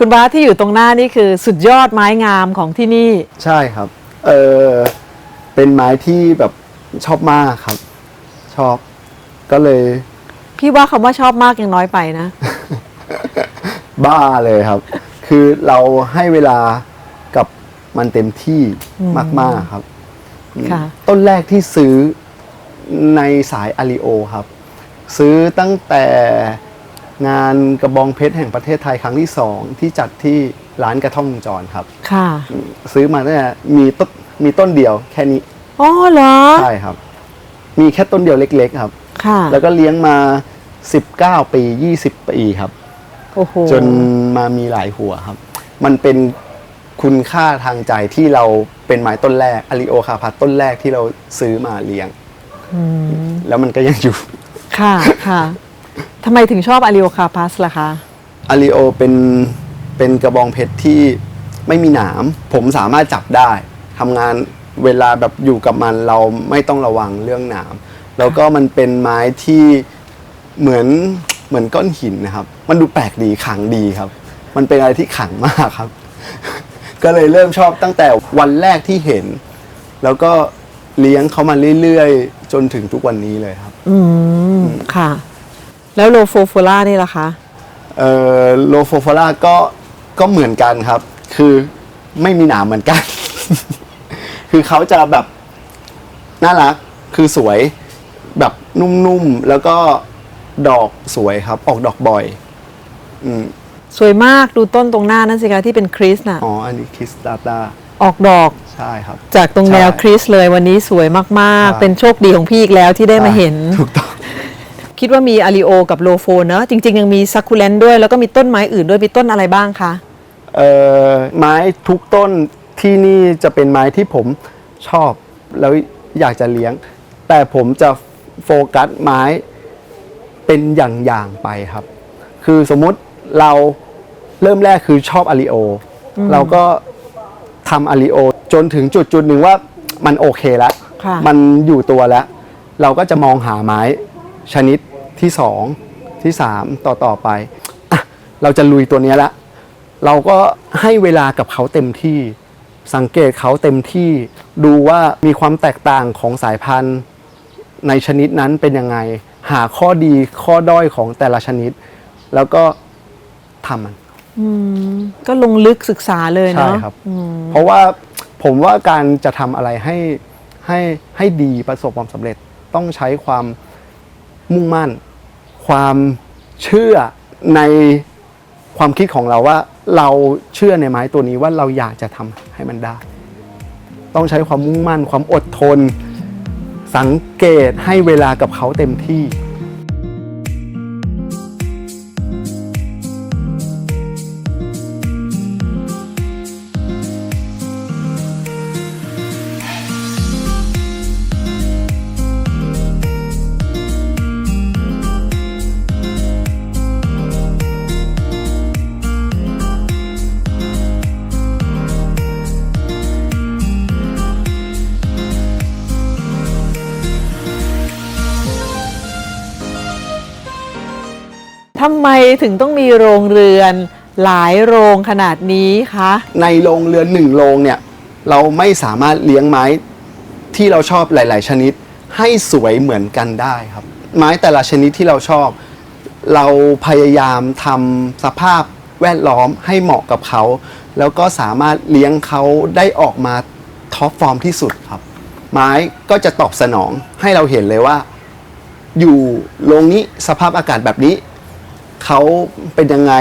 คุณบาสที่อยู่ตรงหน้านี่คือสุดยอดไม้งามของที่นี่ใช่ครับเป็นไม้ที่แบบชอบมากครับ ชอบก็เลย พี่ว่าคำว่าชอบมากยังน้อยไปนะ บ้าเลยครับ คือเราให้เวลากับมันเต็มที่มากๆครับ ค่ะ ต้นแรกที่ซื้อในสายอาริโอครับ ซื้อตั้งแต่งานกระบองเพชรแห่งประเทศไทยครั้งที่2ที่จัดที่ร้านกระท่อมวงจรครับ ค่ะ ซื้อมาตั้งแต่มีต้นเดียวแค่นี้ อ๋อเหรอ ใช่ครับ มีแค่ต้นเดียวเล็กๆครับ ค่ะ แล้วก็เลี้ยงมา19 ปี20 ปีครับ โอ้โห จนมามีหลายหัวครับ มันเป็นคุณค่าทางใจที่เราเป็นไม้ต้นแรกอาริโอคาพัดต้นแรกที่เราซื้อมาเลี้ยง แล้วมันก็ยังอยู่ ค่ะค่ะทำไมถึงชอบอาริโอคาพัสล่ะคะ อาริโอเป็นกระบองเพชรที่ไม่มีหนาม ผมสามารถจับได้ทำงานเวลาแบบอยู่กับมันเราไม่ต้องระวังเรื่องหนาม แล้วก็มันเป็นไม้ที่เหมือนก้อนหินนะครับ มันดูแปลกดีขลังดีครับ มันเป็นอะไรที่ขลังมากครับ ก็เลยเริ่มชอบตั้งแต่วันแรกที่เห็น แล้วก็เลี้ยงเขามาเรื่อยๆจนถึงทุกวันนี้เลยครับ ค่ะ แล้วโลโฟโฟล่านี่ล่ะคะ โลโฟฟอร่าก็เหมือนกันครับ คือไม่มีหนามเหมือนกัน คือเขาจะแบบน่ารักคือสวยแบบนุ่มๆแล้วก็ดอกสวยครับ ออกดอกบ่อย สวยมากดูต้นตรงหน้านั่นสิคะที่เป็นคริสน่ะ อ๋ออันนี้คริสตาตา ออกดอก ใช่ครับ จากตรงแนวคริสเลยวันนี้สวยมากๆ เป็นโชคดีของพี่อีกแล้วที่ได้มาเห็น ถูกต้อง คิดว่ามีอาริโอกับโลโฟเนอะจริงๆยังมีซักคูเลนต์ด้วยแล้วก็มีต้นไม้อื่นด้วยมีต้นอะไรบ้างคะ ไม้ทุกต้นที่นี่จะเป็นไม้ที่ผมชอบแล้วอยากจะเลี้ยง แต่ผมจะโฟกัสไม้เป็นอย่างๆไปครับ คือสมมุติเราเริ่มแรกคือชอบอาริโอเราก็ทำอาริโอจนถึงจุดหนึ่งว่ามันโอเคแล้ว ค่ะ มันอยู่ตัวแล้ว เราก็จะมองหาไม้ชนิดที่2ที่3ต่อไปอ่ะเราจะลุยตัวนี้ละเราก็ให้เวลากับเขาเต็มที่สังเกตเขาเต็มที่ดูว่ามีความแตกต่างของสายพันธุ์ในชนิดนั้นเป็นยังไง หาข้อดีข้อด้อยของแต่ละชนิด แล้วก็ทำมัน ก็ลงลึกศึกษาเลย ใช่ เนาะ ครับ เพราะว่าผมว่าการจะทำอะไรให้ดีประสบความสำเร็จต้องใช้ความมุ่งมั่น ความเชื่อในความคิดของเราว่าเราเชื่อในไม้ตัวนี้ว่าเราอยากจะทำให้มันได้ ต้องใช้ความมุ่งมั่น ความอดทน สังเกตให้เวลากับเขาเต็มที่ ทำไมถึงต้องมีโรงเรือนหลายโรงขนาดนี้คะ ในโรงเรือน1โรงเนี่ยเราไม่สามารถเลี้ยงไม้ที่เราชอบหลาย ๆ ชนิดให้สวยเหมือนกันได้ครับ ไม้แต่ละชนิดที่เราชอบ เราพยายามทำสภาพแวดล้อมให้เหมาะกับเขา แล้วก็สามารถเลี้ยงเขาได้ออกมาท็อปฟอร์มที่สุดครับ ไม้ก็จะตอบสนองให้เราเห็นเลยว่า อยู่โรงนี้สภาพอากาศแบบนี้เขาเป็นยังไง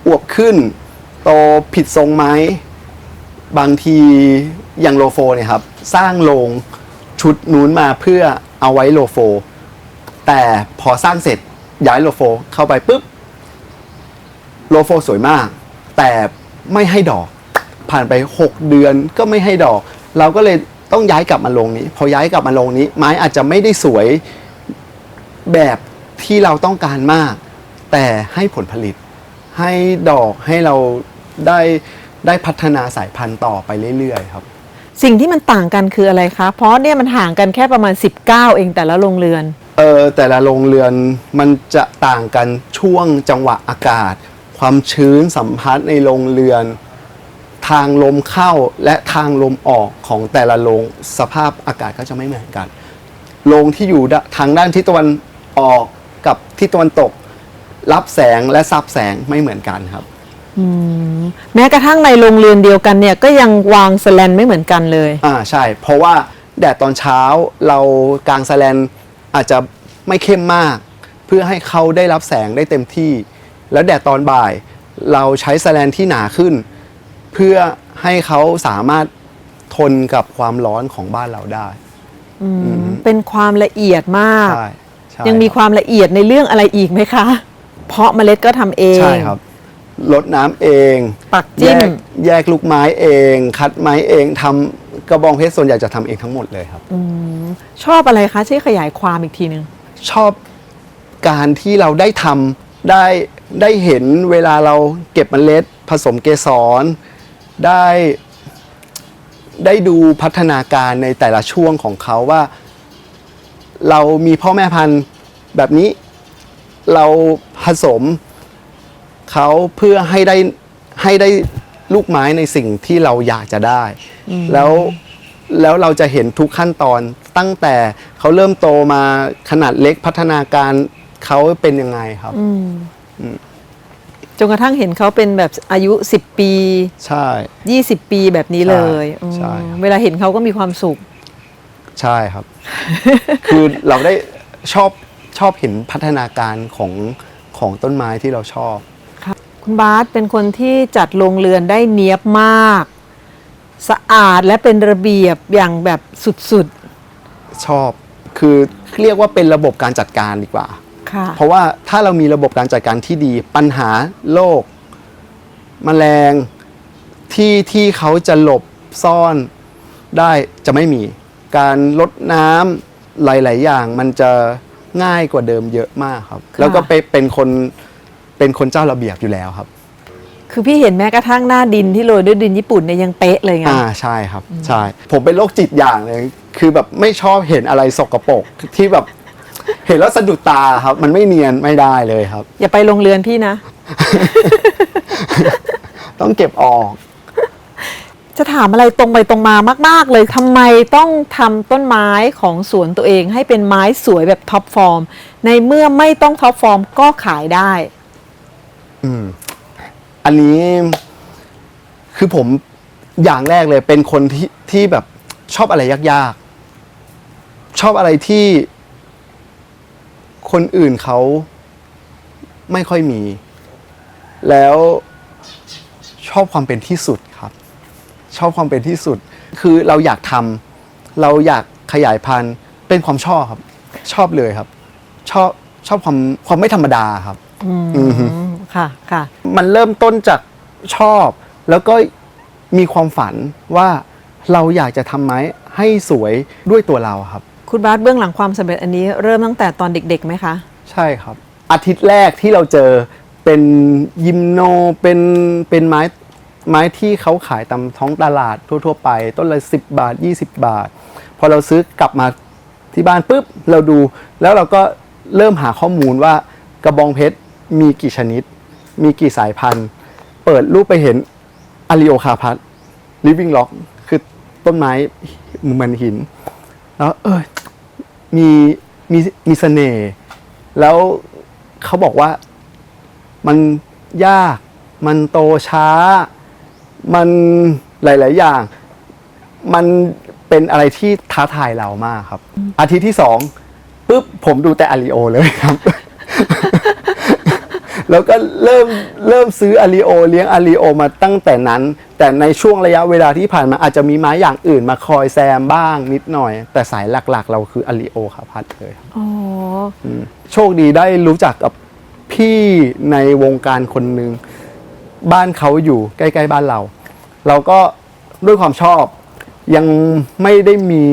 อวบขึ้นโตผิดทรงไหมบางทีอย่างโลโฟเนี่ยครับสร้างโรงชุดนู้นมาเพื่อเอาไว้โลโฟแต่พอสร้างเสร็จย้ายโลโฟเข้าไปปุ๊บโลโฟสวยมากแต่ไม่ให้ดอกผ่านไป6 เดือนก็ไม่ให้ดอกเราก็เลยต้องย้ายกลับมาโรงนี้พอย้ายกลับมาโรงนี้ไม้อาจจะไม่ได้สวยแบบที่เราต้องการมากแต่ให้ผลผลิตให้ดอกให้เราได้พัฒนาสายพันธุ์ต่อไปเรื่อยๆครับ สิ่งที่มันต่างกันคืออะไรคะ เพราะเนี่ยมันห่างกันแค่ประมาณ19เองแต่ละโรงเรือน แต่ละโรงเรือนมันจะต่างกันช่วงจังหวะอากาศ ความชื้นสัมผัสในโรงเรือน ทางลมเข้าและทางลมออกของแต่ละโรงสภาพอากาศก็จะไม่เหมือนกันโรงที่อยู่ทางด้านทิศตะวันออกกับทิศตะวันตกรับแสงและซับแสงไม่เหมือนกันครับ แม้กระทั่งในโรงเรือนเดียวกันเนี่ยก็ยังวางแสแลนไม่เหมือนกันเลยใช่เพราะว่าแดดตอนเช้าเรากางแสแลนอาจจะไม่เข้มมากเพื่อให้เขาได้รับแสงได้เต็มที่แล้วแดดตอนบ่ายเราใช้แสแลนที่หนาขึ้นเพื่อให้เขาสามารถทนกับความร้อนของบ้านเราได้เป็นความละเอียดมากใช่ยังมีความละเอียดในเรื่องอะไรอีกไหมคะเพาะเมล็ดก็ทำเองใช่ครับรดน้ำเอง ปักจิ้มแยกลูกไม้เอง คัดไม้เองทำกระบองเพชรส่วนใหญ่จะทำเองทั้งหมดเลยครับชอบอะไรคะช่วยขยายความอีกทีนึงชอบการที่เราได้ทำได้เห็นเวลาเราเก็บเมล็ดผสมเกสรได้ดูพัฒนาการในแต่ละช่วงของเขาว่าเรามีพ่อแม่พันธุ์แบบนี้เราผสมเขาเพื่อให้ได้ลูกไม้ในสิ่งที่เราอยากจะได้แล้วเราจะเห็นทุกขั้นตอนตั้งแต่เขาเริ่มโตมาขนาดเล็กพัฒนาการเขาเป็นยังไงครับจนกระทั่งเห็นเขาเป็นแบบอายุ10 ปีใช่20 ปีแบบนี้เลยใช่เวลาเห็นเขาก็มีความสุขใช่ครับ คือเราได้ชอบเห็นพัฒนาการของต้นไม้ที่เราชอบคุณบาสเป็นคนที่จัดโรงเรือนได้เนียบมากสะอาดและเป็นระเบียบอย่างแบบสุดๆชอบคือเรียกว่าเป็นระบบการจัดการดีกว่าเพราะว่าถ้าเรามีระบบการจัดการที่ดีปัญหาโรคแมลงที่เขาจะหลบซ่อนได้จะไม่มีการลดน้ำหลายๆอย่างมันจะง่ายกว่าเดิมเยอะมากครับแล้วก็เป็นคนเจ้าระเบียบอยู่แล้วครับคือพี่เห็นแม้กระทั่งหน้าดินที่โรยด้วยดินญี่ปุ่นเนี่ยยังเป๊ะเลยไงใช่ครับใช่ผมเป็นโรคจิตอย่างเลยคือแบบไม่ชอบเห็นอะไรสกปรกที่แบบเห็นแล้วสะดุดตาครับมันไม่เนียนไม่ได้เลยครับอย่าไปโรงเรือนพี่นะ ต้องเก็บออกจะถามอะไรตรงไปตรงมามากๆเลยทำไมต้องทำต้นไม้ของสวนตัวเองให้เป็นไม้สวยแบบท็อปฟอร์มในเมื่อไม่ต้องท็อปฟอร์มก็ขายได้อันนี้คือผมอย่างแรกเลยเป็นคนที่แบบชอบอะไรยากๆชอบอะไรที่คนอื่นเขาไม่ค่อยมีแล้วชอบความเป็นที่สุดครับชอบความเป็นที่สุดคือเราอยากทำเราอยากขยายพันธุ์เป็นความชอบครับชอบเลยครับชอบความไม่ธรรมดาครับค่ะมันเริ่มต้นจากชอบแล้วก็มีความฝันว่าเราอยากจะทำไม้ให้สวยด้วยตัวเราครับคุณบาสเบื้องหลังความสำเร็จอันนี้เริ่มตั้งแต่ตอนเด็กๆไหมคะใช่ครับอาทิตย์แรกที่เราเจอเป็นยิมโนเป็นไม้ที่เขาขายตามท้องตลาดทั่วๆไปต้นละ10 บาท20 บาทพอเราซื้อกลับมาที่บ้านปุ๊บเราดูแล้วเราก็เริ่มหาข้อมูลว่ากระบองเพชรมีกี่ชนิดมีกี่สายพันธุ์เปิดรูปไปเห็นอาริโอคาพัสลิฟวิ่งล็อกคือต้นไม้เหมือนหินแล้วมีเสน่ห์แล้วเขาบอกว่ามันยากมันโตช้ามันหลายๆอย่างมันเป็นอะไรที่ท้าทายเรามากครับอาทิตย์ที่2ปุ๊บผมดูแต่อาริโอเลยครับ แล้วก็เริ่มซื้ออาริโอเลี้ยงอาริโอมาตั้งแต่นั้นแต่ในช่วงระยะเวลาที่ผ่านมาอาจจะมีไม้อย่างอื่นมาคอยแซมบ้างนิดหน่อยแต่สายหลักๆเราคืออาริโอครับพัดเลยโชคดีได้รู้จักกับพี่ในวงการคนหนึ่งบ้านเขาอยู่ใกล้ๆบ้านเราก็ด้วยความชอบยังไม่ได้มี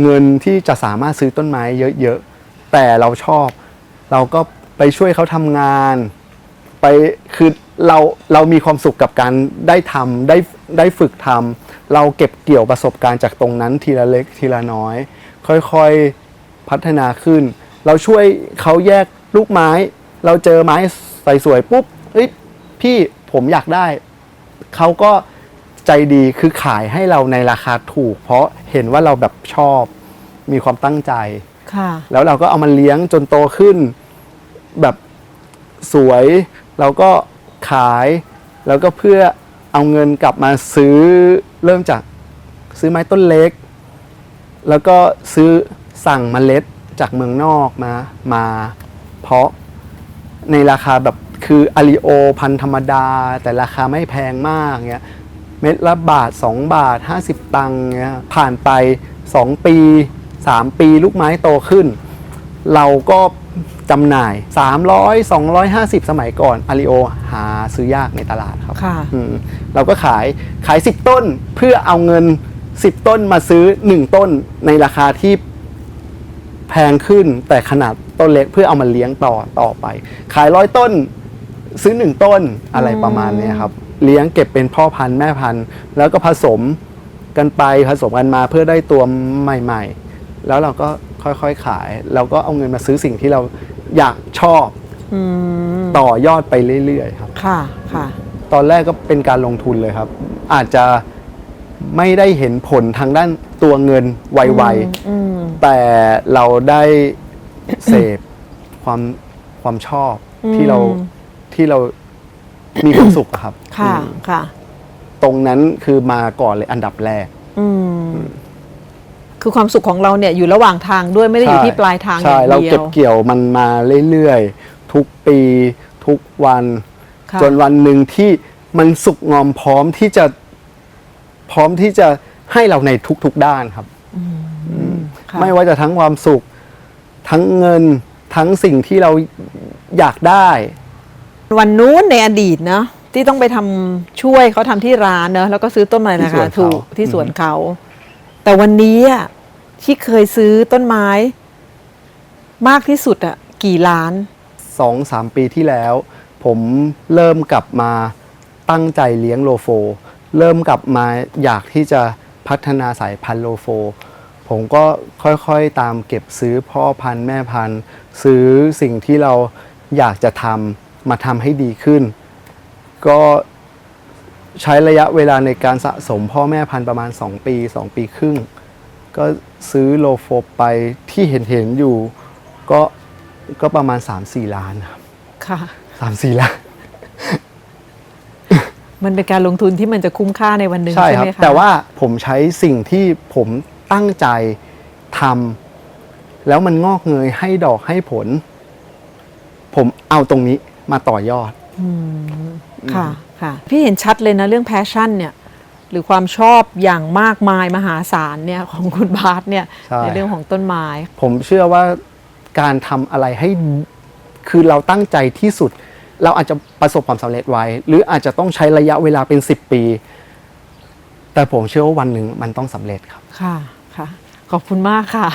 เงินที่จะสามารถซื้อต้นไม้เยอะๆแต่เราชอบเราก็ไปช่วยเขาทำงานไปคือเรามีความสุขกับการได้ทำได้ฝึกทำเราเก็บเกี่ยวประสบการณ์จากตรงนั้นทีละเล็กทีละน้อยค่อยๆพัฒนาขึ้นเราช่วยเขาแยกลูกไม้เราเจอไม้สวยๆปุ๊บ พี่ผมอยากได้เขาก็ใจดีคือขายให้เราในราคาถูก เพราะเห็นว่าเราแบบชอบมีความตั้งใจ ค่ะ แล้วเราก็เอามาเลี้ยงจนโตขึ้นแบบสวยเราก็ขายแล้วก็เพื่อเอาเงินกลับมาซื้อเริ่มจากซื้อไม้ต้นเล็ก แล้วก็ซื้อสั่งเมล็ดจากเมืองนอกมาเพาะในราคาแบบคืออาริโอพันธุ์ธรรมดา แต่ราคาไม่แพงมากเงี้ยเม็ดละบาท2 บาท50 ตังค์เงี้ยผ่านไป2 ปี3 ปีลูกไม้โตขึ้น เราก็จำหน่าย300 250 สมัยก่อนอาริโอหาซื้อยากในตลาดครับ ค่ะ เราก็ขาย10 ต้นเพื่อเอาเงิน10 ต้นมาซื้อ1 ต้นในราคาที่แพงขึ้นแต่ขนาดต้นเล็กเพื่อเอามาเลี้ยงต่อไป ขาย100 ต้นซื้อ1 ต้นอะไรประมาณเนี้ยครับเลี้ยงเก็บเป็นพ่อพันธุ์แม่พันธุ์แล้วก็ผสมกันไปผสมกันมาเพื่อได้ตัวใหม่ๆแล้วเราก็ค่อยๆขายเราก็เอาเงินมาซื้อสิ่งที่เราอยากชอบต่อยอดไปเรื่อยๆครับ ค่ะค่ะ ตอนแรกก็เป็นการลงทุนเลยครับ อาจจะไม่ได้เห็นผลทางด้านตัวเงินไวๆแต่เราได้เสพความชอบที่เรามีความสุขอะครับ ค่ะค่ะ ตรงนั้นคือมาก่อนเลยอันดับแรก คือความสุขของเราเนี่ยอยู่ระหว่างทางด้วยไม่ได้อยู่ที่ปลายทางอ ใช่ ย่าง เรา เดีย เก็บ ว เกี่ยวมันมาเรื่อยๆทุกปีทุกวัน ค่ะ จนวันหนึ่งที่มันสุกงอมพร้อมที่จะให้เราในทุกๆด้านครับ ค่ะ ไม่ว่าจะทั้งความสุข ทั้งเงินทั้งสิ่งที่เราอยากได้ วันนู้นในอดีตเนาะที่ต้องไปทำช่วยเขาทำที่ร้านเนอะแล้วก็ซื้อต้นไม้ราคาถูกที่สวนเขา แต่วันนี้อะที่เคยซื้อต้นไม้มากที่สุดอะกี่ล้าน 2-3 ปีที่แล้ว ผมเริ่มกลับมาตั้งใจเลี้ยงโลโฟ เริ่มกลับมาอยากที่จะพัฒนาสายพันธุ์โลโฟ ผมก็ค่อยๆตามเก็บซื้อพ่อพันธุ์แม่พันธุ์ซื้อสิ่งที่เราอยากจะทำมาทำให้ดีขึ้น ก็ใช้ระยะเวลาในการสะสมพ่อแม่พันธุ์ประมาณ2 ปี 2 ปีครึ่ง ก็ซื้อโลโฟไปที่เห็นอยู่ก็ประมาณ 3-4 ล้านครับ ค่ะ 3-4 ล้าน มันเป็นการลงทุนที่มันจะคุ้มค่าในวันหนึ่ง ใช่ ใช่ ครับ ไหมคะ แต่ว่าผมใช้สิ่งที่ผมตั้งใจทำแล้วมันงอกเงยให้ดอกให้ผล ผมเอาตรงนี้มาต่อยอด ค่ะค่ะ พี่เห็นชัดเลยนะเรื่องแพชชั่นเนี่ย หรือความชอบอย่างมากมายมหาศาลเนี่ยของคุณบาสเนี่ย ใช่ ในเรื่องของต้นไม้ ผมเชื่อว่าการทำอะไรให้คือเราตั้งใจที่สุด เราอาจจะประสบความสำเร็จไว้ หรืออาจจะต้องใช้ระยะเวลาเป็น10 ปี แต่ผมเชื่อว่าวันหนึ่งมันต้องสำเร็จครับ ค่ะค่ะ ขอบคุณมากค่ะ